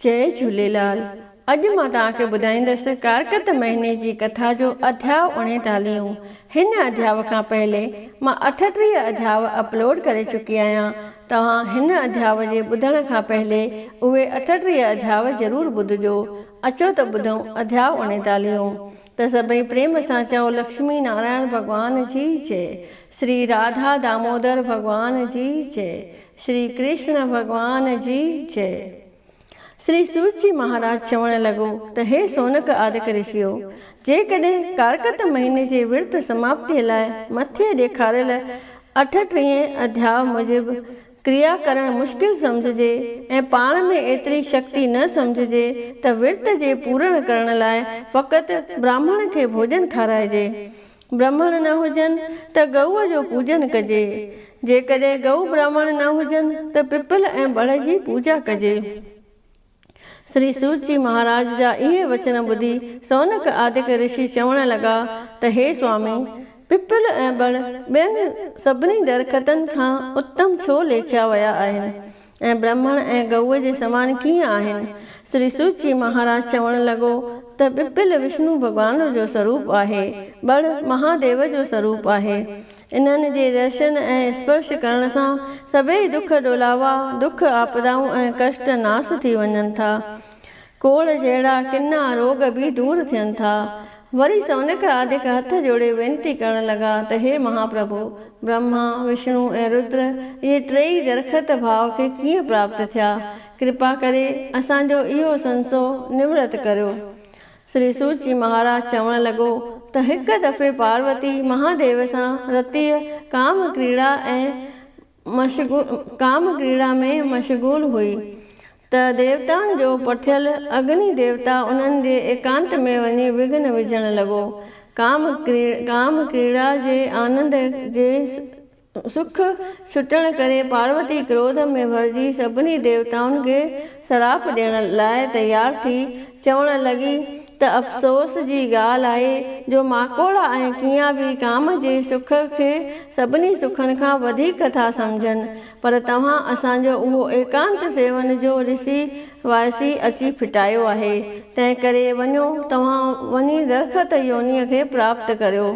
जय झूलेलाल। अॼु मां तव्हांखे ॿुधाईंदसि कारकत महीने जी कथा जो अध्याय 39। हिन अध्याय खां पहले मां 38 अध्याय अपलोड करे चुकी आहियां। तव्हां हिन अध्याय जे ॿुधण खां पहले उहे 38 अध्याय ज़रूर ॿुधजो। अचो त ॿुधूं अध्याय 39। त सभई प्रेम सां चओ लक्ष्मी नारायण भगवान जी जय, श्री राधा दामोदर भगवान जी जय, श्री कृष्ण भगवान जी जय। श्री सूत जी महाराज चवण लॻो त हे सोनक आदिक ऋषियो, जेकॾहिं कारकत महीने जे विर्त समाप्तिअ लाइ मथे ॾेखारियल 38 अध्याय मूजिबि क्रिया करणु मुश्किल समझजे ऐं पाण में एतिरी शक्ति न समझजे त विर्त जे पूरण करण लाइ फ़क़ति ब्राह्मण खे भोजन खाराइजे। ब्राह्मण न हुजनि त गऊअ जो पूजन कजे। जेकॾहिं गऊ ब्राह्मण न हुजनि त पिपल ऐं बड़ जी पूजा कजे। श्री सूत जी महाराज जा इहे वचन ॿुधी सोनक आदिक ऋषि चवण लॻा त हे स्वामी, पिपल ऐं बड़ ॿियनि सभिनी दरख़तनि खां उत्तम छो लेखिया विया आहिनि ऐं ब्राह्मण ऐं गऊअ जे समान कीअं आहिनि? श्री सूत जी महाराज चवण लॻो त पिपल विष्णु भॻवान जो स्वरूप आहे, बड़ महादेव जो स्वरूप आहे। इन्हनि जे दर्शन ऐं स्पर्श करण सां सभई दुख डोलावा, दुख आपदाऊं ऐं कष्ट नास थी वञनि था। कोड़ जहिड़ा किना रोग बि दूर थियनि था। वरी सोनक आदिक हथ जोड़े वेनती करण लॻा त हे महाप्रभु, ब्रह्मा विष्णु ऐं रुद्र इहे टई दरख़त भाव खे कीअं प्राप्त थिया? कृपा करे असांजो इहो संसो निवृत करियो। श्री सूत जी महाराज चवण लॻो त हिकु दफ़े पार्वती महादेव सां रतीअ काम क्रीड़ा में मशगूल हुई त देवताउनि जो पठियल अग्नि देवता उन्हनि जे एकांत में वञी विघ्न विझण लॻो। काम क्रीड़ा जे आनंद जे सुख छुटण करे पार्वती क्रोध में भरिजी सभिनी देवताउनि खे सराप ॾियण लाइ तयार थी चवण लॻी त अफ़सोस जी ॻाल्हि आहे जो माकोड़ा ऐं कीअं बि काम जे सुख खे सभिनी सुखनि खां वधीक था सम्झनि, पर तव्हां असांजो उहो एकांत सेवन जो ऋषि वायसी अची फिटायो आहे। तंहिं करे वञो, तव्हां वञी दरख़त योनीअ खे प्राप्त करियो।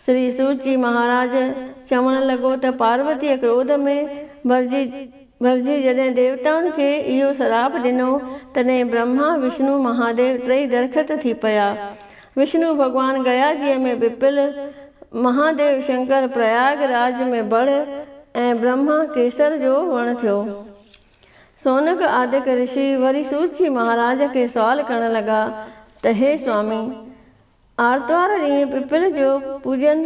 श्री सूत जी महाराज चवण लॻो त पार्वतीअ क्रोध में भरिजी जॾहिं देवताउनि खे इहो सराप ॾिनो तॾहिं ब्रह्मा विष्णु महादेव टई दरख़त थी पिया। विष्णु भॻवान गयाजीअ में पिपल, महादेव शंकर प्रयागराज में बड़ ऐं ब्रह्मा केसर जो वण थियो। सोनक आदिक ऋषि वरी सूत जी महाराज खे सवाल करण लॻा त हे स्वामी, आर्तवार ॾींहुं पिपल जो पूजन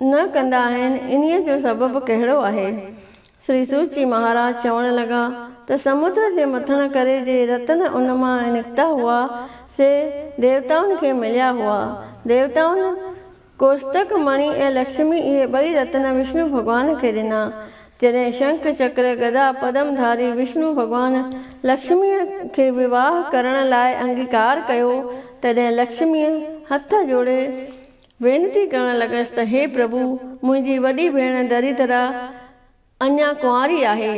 न कंदा आहिनि, इन्हीअ जो सबबु कहिड़ो आहे? श्री सूत जी महाराज चवण लॻा त समुद्र जे मथण करे जे रतन उन मां निकिता हुआ से देवताउनि खे मिलिया हुआ। देवताउनि कोष्टक मणि ऐं लक्ष्मी इहे ॿई रतन विष्णु भॻवान खे ॾिना। जॾहिं शंख चक्र गदा पदमधारी विष्णु भॻवान लक्ष्मीअ खे विवाह करण लाइ अंगीकार कयो तॾहिं लक्ष्मीअ हथ जोड़े वेनती करण लॻसि त हे प्रभु, मुंहिंजी वॾी भेण दरिद्रा अञा कुंवारी आहे,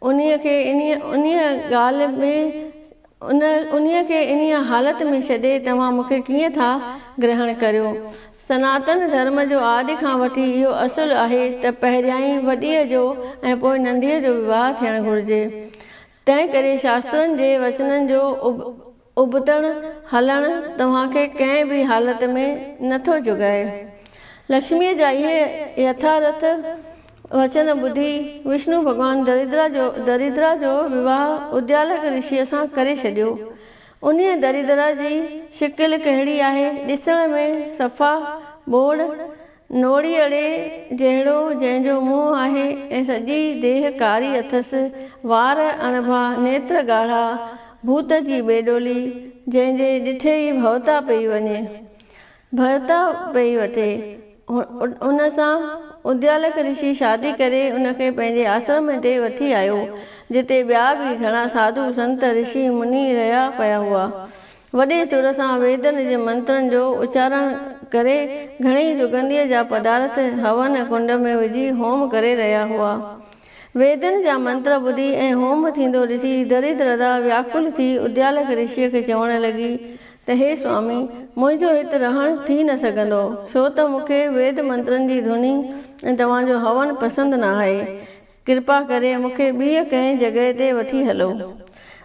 उन्हीअ खे इन्हीअ हालत में छॾे तव्हां मूंखे कीअं था ग्रहण करियो? सनातन धर्म जो आदि खां वठी इहो असुलु आहे त पहिरियां ई वॾीअ जो ऐं पोइ नंढीअ जो विवाह थियणु घुरिजे। तंहिं करे शास्त्रनि जे वचननि जो उबतण हलणु तव्हांखे कंहिं बि हालत में नथो जुगाए। लक्ष्मीअ जा इहे यथार्थ वचन ॿुधी विष्णु भॻवान दरिद्रा जो विवाह उद्यालक ऋषिअ सां करे छॾियो। उन्हीअ दरिद्रा जी शिकिल कहिड़ी आहे? ॾिसण में सफ़ा बोड़ नोड़ीअड़े जहिड़ो, जंहिंजो मुंहुं आहे ऐं सॼी देह कारी अथसि, वार अणभा, नेत्र ॻाढ़ा, भूत जी बेडोली, जंहिंजे ॾिठे ई भवता पई वठे। उन सां उद्यालक ऋषि शादी करे उनखे पंहिंजे आश्रम ते वठी आयो, जिते ॿिया बि घणा साधु संत ऋषि मुनि रहिया पिया हुआ। वॾे सुर सां वेदनि जे मंत्रनि जो उच्चारण करे घणेई सुगंधीअ जा पदार्थ हवन कुंड में विझी होम करे रहिया हुआ। वेदनि जा मंत्र ॿुधी ऐं होम थींदो ॾिसी दरिद्रता व्याकुल थी उद्यालक ऋषिअ खे चवणु लॻी त हे स्वामी, मुंहिंजो हिते रहणु थी न सघंदो, छो त मूंखे वेद मंत्रनि जी धुनी ऐं तव्हांजो हवन पसंदि न आहे। कृपा करे मूंखे ॿीं कंहिं जॻह ते वठी हलो।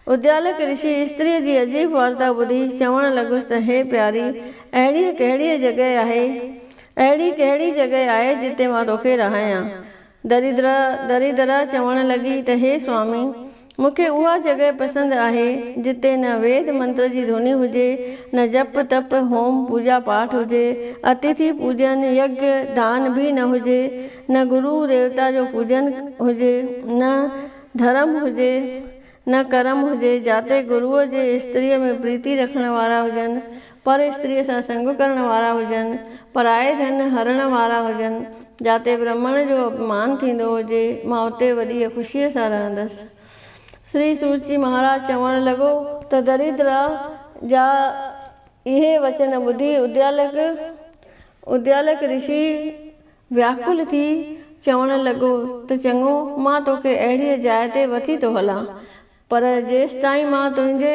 उद्यालक ऋषि स्त्रीअ जी अजीब वार्ता ॿुधी चवणु लॻुसि त हे प्यारी, अहिड़ी कहिड़ी जॻह आहे जिते मां तोखे रहायां। दरिद्रा चवणु लॻी त हे स्वामी, मूंखे उहा जॻह पसंदि आहे जिते न वेद मंत्र जी धुनी हुजे, न जप तप होम पूजा पाठ हुजे, अतिथि पूजन यज्ञ दान बि न हुजे, न गुरु देवता जो पूजन हुजे, न धर्म हुजे, न कर्म हुजे, जाते गुरुअ जे स्त्रीअ में प्रीति रखण वारा हुजनि, पर स्त्रीअ सां संग करण वारा हुजनि, पराए धन हरण वारा हुजनि, जाते ब्राह्मण जो अपमान थींदो हुजे, मां उते वॾी ख़ुशीअ सां रहंदसि। श्री सूतजी महाराज चवणु लॻो त दरिद्रा जा इहे वचन ॿुधी उद्यालक ऋषि व्याकुल थी चवणु लॻो त चङो, मां तोखे अहिड़ी जाइ ते वठी थो हलां, पर जेसि ताईं मां तुंहिंजे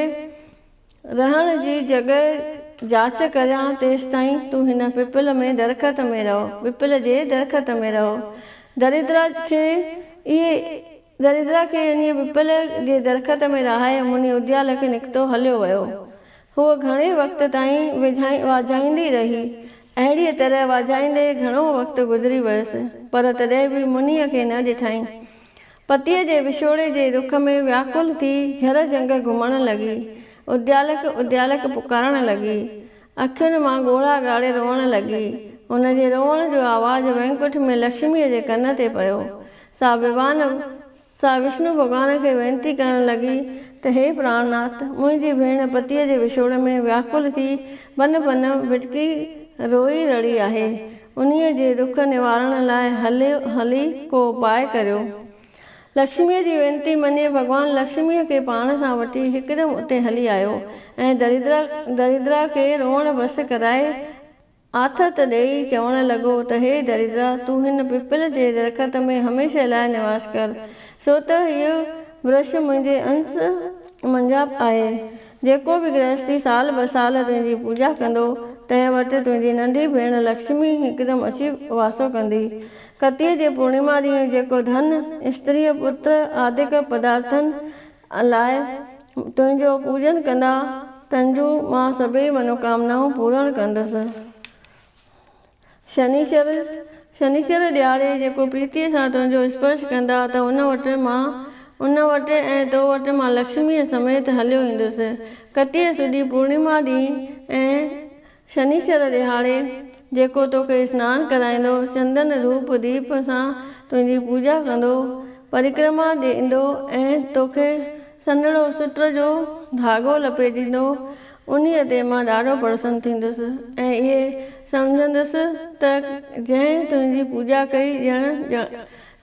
रहण जी जॻह जांच करियां तेसि ताईं तूं हिन पिपल जे दरख़्त में रहो। दरिद्रा खे इन पिपल जे दरख़्त में रहाए मुनि उद्यालक निकितो हलियो वियो। हूअ घणे वक़्त ताईं वाजाईंदी रही। अहिड़ीअ तरह वाजाईंदे घणो वक़्तु गुज़री वियुसि, पर तॾहिं बि मुनीअ खे न ॾिठाई। पतीअ जे विछोड़े जे दुख में व्याकुल थी झर जंग घुमण लॻी। उद्यालक पुकारण लॻी, अखियुनि मां ॻोढ़ा ॻाड़े रोअण लॻी। हुनजे रोअण जो आवाज़ु वैकुंठ में लक्ष्मीअ जे कन ते पियो। सा विष्णु भॻवान खे वेनती करण लॻी त हे प्राणनाथ, मुंहिंजी भेण पतीअ जे विछोड़ में व्याकुल थी बन भिटकी रोई रड़ी आहे। उन्हीअ जे दुख निवारण लाइ हली को उपाय करियो। लक्ष्मीअ जी वेनती मञे भॻवान लक्ष्मीअ खे पाण सां वठी हिकदमि उते हली आयो ऐं दरिद्रा खे रोअण बसि कराए आथत ॾेई चवणु लॻो त हे दरिद्रा, तूं हिन पिपल जे दरख़्त में हमेशह लाइ निवास कर, छो त इहो वृक्ष मुंहिंजे अंश मंझा आहे। जेको बि गृहस्थी साल ॿ साल तुंहिंजी पूजा कंदो, तंहिं वटि तुंहिंजी नंढी भेण लक्ष्मी हिकदमि अची वासो कंदी। कतीअ जे पूर्णिमा ॾींहुं जेको धन स्त्री पुत्र आदिक पदार्थनि लाइ तुंहिंजो पूजन कंदा, तंहिंजूं मां सभई मनोकामनाऊं पूर्ण कंदसि। शनिश्चर ॾियारे जेको प्रीतीअ सां तुंहिंजो स्पर्श कंदा, त उन वटि ऐं तो वटि मां लक्ष्मीअ समेत हलियो ईंदुसि। कतीअ सुधी पूर्णिमा ॾींहुं ऐं शनिश्चर ॾियारे जेको तोखे सनानु कराईंदो, चंदन धूप दीप सां तुंहिंजी पूजा कंदो, परिक्रमा ॾींदो ऐं तोखे संदड़ो सुट जो धाॻो लपेटींदो, उन्हीअ ते मां ॾाढो प्रसन्न थींदुसि ऐं इहे सम्झंदुसि त जंहिं तुंहिंजी पूजा कई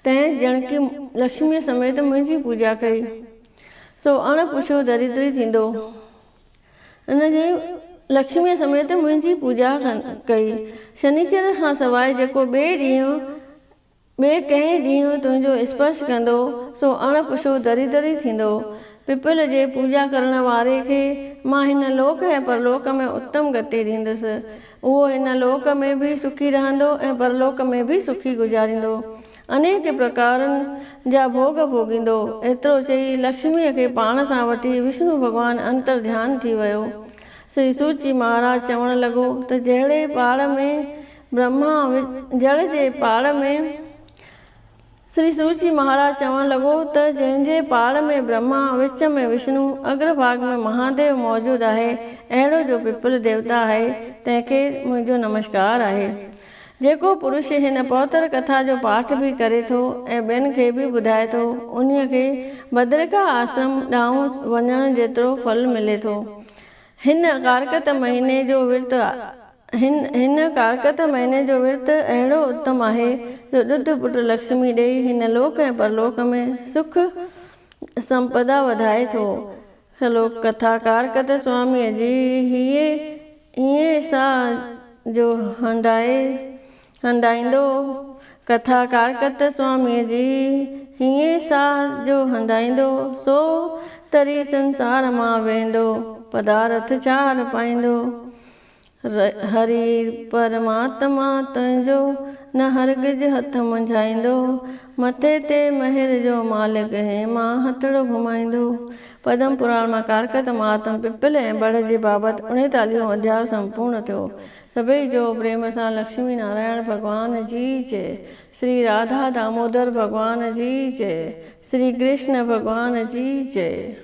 तंहिं ॼण की लक्ष्मीअ समेत मुंहिंजी पूजा कई, सो अणपुछो दरिद्री थींदो। इन जी लक्ष्मीअ समेत मुंहिंजी पूजा कई। शनिश्चर खां सवाइ जेको ॿिए कंहिं ॾींहुं तुंहिंजो स्पर्श कंदो, सो अणपुछो दरिद्री थींदो। पिपल जे पूजा करण वारे खे मां हिन लोक ऐं परलोक में उत्तम गति ॾींदुसि। उहो हिन लोक में बि सुखी रहंदो ऐं परलोक में बि सुखी गुज़ारींदो, अनेक प्रकारनि जा भोग भोगींदो। एतिरो चई लक्ष्मीअ खे पाण सां वठी विष्णु भॻवानु अंतर ध्यान थी वियो। श्री सूतजी महाराज चवणु लॻो त जहिड़े पाड़ में श्री सूतजी महाराज चवणु लॻो त जंहिंजे पाड़ में ब्रह्मा, विच में विष्णु, अग्रभाग में महादेव मौजूदु आहे, अहिड़ो जो पिपल देवता आहे, तंहिंखे मुंहिंजो नमस्कार आहे। जेको पुरुष हिन पवित्र कथा जो पाठ बि करे थो ऐं ॿियनि खे बि ॿुधाए थो, उन्हीअ खे बद्रिका आश्रम ॾांहुं वञण जेतिरो फल मिले थो। हिन कारकत महीने जो विर्त अहिड़ो उत्तम आहे जो ॾुध पुट लक्ष्मी ॾेई हिन लोक ऐं परलोक में सुख संपदा वधाए थो। श्लोक कथा कारकत स्वामीअ जी हीअं सा जो हंडाईंदो, कथा कारकत स्वामीअ जी हीअं साह जो हंडाईंदो सो तरी संसार मां वेंदो पदारथ चार पाईंदो हरि परमात्मा तुंहिंजो न हरगिज हथ मुंझाईंदो मथे ते महर जो मालिक है मां हथड़ो घुमाईंदो। पद्म पुराण मां कारकत महात्म पिपल ऐं बड़ जे बाबति 39 अध्याय संपूर्ण थियो। सभई जो प्रेम सां लक्ष्मी नारायण भगवान जी जय, श्री राधा दामोदर भगवान जी जय, श्री कृष्ण भगवान जी जय।